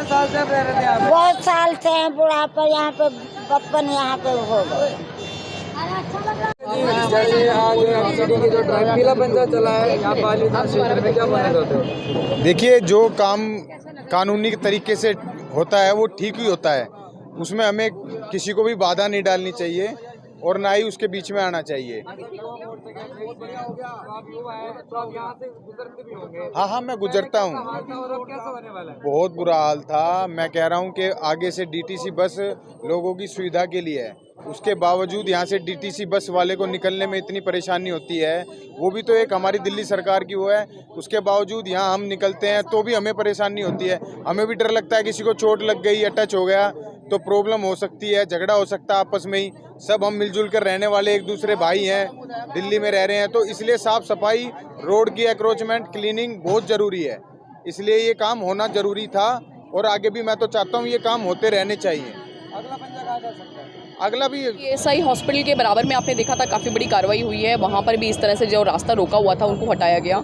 साल से आप रह रहे थे यहाँ पे? बहुत साल से हैं, बुढ़ापा यहाँ पे, बचपन यहाँ पे हो गए। जैसे आज एमसीडी की जो ड्राइव पीला पंजा चला है यहाँ पाली थाना क्षेत्र में, क्या बोलना चाहते हो? देखिए, जो काम कानूनी तरीके से होता है वो ठीक ही होता है, उसमें हमें किसी को भी बाधा नहीं डालनी चाहिए और ना ही उसके बीच में आना चाहिए। हाँ, मैं गुजरता हूँ। बहुत बुरा हाल था। मैं कह रहा हूँ कि आगे से डीटीसी बस लोगों की सुविधा के लिए है, उसके बावजूद यहाँ से डीटीसी बस वाले को निकलने में इतनी परेशानी होती है। वो भी तो एक हमारी दिल्ली सरकार की वो है, उसके बावजूद यहाँ हम निकलते हैं तो भी हमें परेशानी होती है। हमें भी डर लगता है किसी को चोट लग गई या टच हो गया तो प्रॉब्लम हो सकती है, झगड़ा हो सकता है आपस में ही। सब हम मिलजुल कर रहने वाले एक दूसरे भाई हैं, दिल्ली में रह रहे हैं, तो इसलिए साफ सफाई, रोड की एक्रोचमेंट, क्लीनिंग बहुत ज़रूरी है। इसलिए ये काम होना ज़रूरी था और आगे भी मैं तो चाहता हूँ ये काम होते रहने चाहिए। अगला पंजा कहाँ जा सकता है? अगला भी एएसआई हॉस्पिटल के बराबर में आपने देखा था, काफ़ी बड़ी कार्रवाई हुई है। वहाँ पर भी इस तरह से जो रास्ता रोका हुआ था उनको हटाया गया।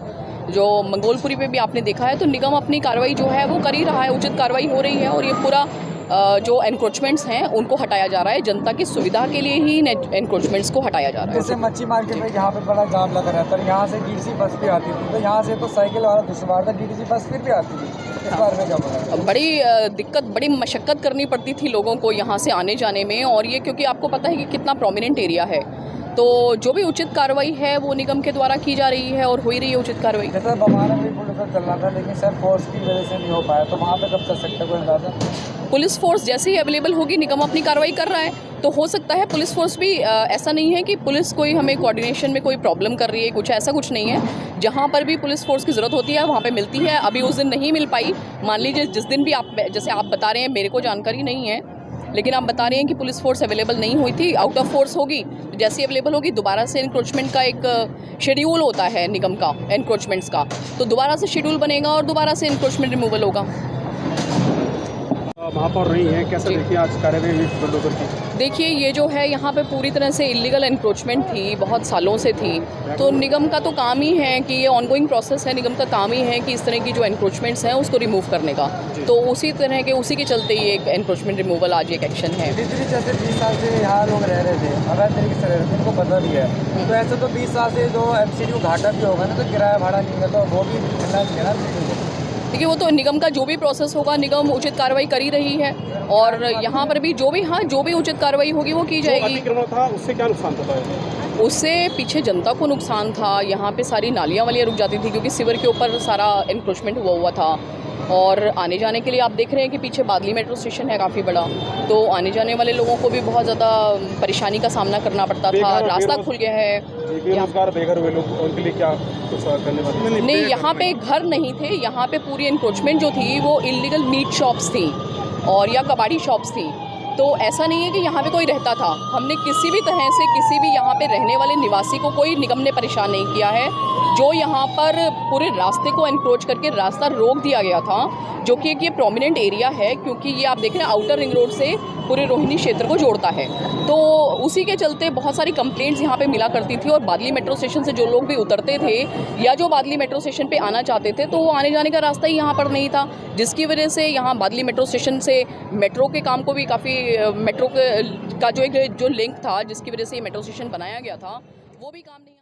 जो मंगोलपुरी पे भी आपने देखा है, तो निगम अपनी कार्रवाई जो है वो कर ही रहा है, उचित कार्रवाई हो रही है और ये पूरा जो एनक्रोचमेंट्स हैं उनको हटाया जा रहा है। जनता की सुविधा के लिए ही एनक्रोचमेंट्स को हटाया जा रहा है। जैसे मच्छी मार्केट में यहाँ पे बड़ा जाम लगा रहता है, यहाँ से डीटीसी बस भी आती थी, तो यहाँ से तो साइकिल वाला दुश्वार था, डीटीसी बस फिर भी आती थी। इस बारे में क्या बोला? बड़ी दिक्कत, बड़ी मशक्क़त करनी पड़ती थी लोगों को यहाँ से आने जाने में, और ये क्योंकि आपको पता है कि कितना प्रोमिनेंट एरिया है, तो जो भी उचित कार्रवाई है वो निगम के द्वारा की जा रही है और हो ही रही है उचित कार्रवाई। जैसे बमारा में पुलिस का चलना था, लेकिन सर फोर्स की वजह से नहीं हो पाया, तो वहाँ पे कब चल सकता है कोई अंदाजा? पुलिस फोर्स जैसे ही अवेलेबल होगी, निगम अपनी कार्रवाई कर रहा है, तो हो सकता है पुलिस फोर्स भी ऐसा नहीं है कि पुलिस कोई हमें कोऑर्डिनेशन में कोई प्रॉब्लम कर रही है, कुछ ऐसा कुछ नहीं है। जहाँ पर भी पुलिस फोर्स की ज़रूरत होती है वहाँ पे मिलती है। अभी उस दिन नहीं मिल पाई, मान लीजिए जिस दिन भी आप, जैसे आप बता रहे हैं, मेरे को जानकारी नहीं है, लेकिन आप बता रहे हैं कि पुलिस फोर्स अवेलेबल नहीं हुई थी, आउट ऑफ फोर्स होगी, तो जैसे ही अवेलेबल होगी दोबारा से एनक्रोचमेंट का एक शेड्यूल होता है निगम का, एनक्रोचमेंट्स का, तो दोबारा से शेड्यूल बनेगा और दोबारा से एनक्रोचमेंट रिमूवल होगा। महापौर रही हैं, कैसे देखिए आज कार्रवाई बुलडोजर की? देखिए, ये जो है यहाँ पे पूरी तरह से इलीगल एनक्रोचमेंट थी, बहुत सालों से थी, तो निगम का तो काम ही है कि ये ऑनगोइंग प्रोसेस है, निगम का काम ही है कि इस तरह की जो एनक्रोचमेंट्स हैं उसको रिमूव करने का। तो उसी तरह के, उसी के चलते ये एक एनक्रोचमेंट रिमूवल आज एक एक्शन है। जैसे 20 साल से यहाँ लोग रह रहे थे, अवैध तरीके से रह रहे थे, उनको पता भी है, तो ऐसे तो 20 साल से जो एमसीडी को घाटा भी होगा ना, तो किराया भाड़ा नहीं है, तो वो भी मिलना चाहिए ना। देखिए, वो तो निगम का जो भी प्रोसेस होगा, निगम उचित कार्रवाई कर ही रही है और यहाँ पर भी जो भी उचित कार्रवाई होगी वो की जाएगी। अतिक्रमण था उससे क्या नुकसान होता है? उससे पीछे जनता को नुकसान था। यहाँ पे सारी नालियाँ वालियाँ रुक जाती थी क्योंकि सिवर के ऊपर सारा एनक्रोचमेंट हुआ था, और आने जाने के लिए आप देख रहे हैं कि पीछे बादली मेट्रो स्टेशन है काफ़ी बड़ा, तो आने जाने वाले लोगों को भी बहुत ज़्यादा परेशानी का सामना करना पड़ता था। रास्ता खुल गया है। बेघर हुए लोग, उनके लिए क्या कुछ करने वाले? नहीं, यहाँ पे घर नहीं थे, यहाँ पे पूरी एनक्रोचमेंट जो थी वो इलीगल मीट शॉप्स थी और या कबाड़ी शॉप्स थी। तो ऐसा नहीं है कि यहाँ पे कोई रहता था। हमने किसी भी तरह से किसी भी यहाँ पे रहने वाले निवासी को कोई निगम ने परेशान नहीं किया है। जो यहाँ पर पूरे रास्ते को एनक्रोच करके रास्ता रोक दिया गया था, जो कि एक ये प्रोमिनेंट एरिया है, क्योंकि ये आप देख रहे हैं आउटर रिंग रोड से पूरे रोहिणी क्षेत्र को जोड़ता है, तो उसी के चलते बहुत सारी कंप्लेंट्स यहाँ पे मिला करती थी। और बादली मेट्रो स्टेशन से जो लोग भी उतरते थे या जो बादली मेट्रो स्टेशन पे आना चाहते थे, तो वो आने जाने का रास्ता ही यहाँ पर नहीं था, जिसकी वजह से यहाँ बादली मेट्रो स्टेशन से मेट्रो के काम को भी काफ़ी, मेट्रो का जो लिंक था, जिसकी वजह से ये मेट्रो स्टेशन बनाया गया था, वो भी काम नहीं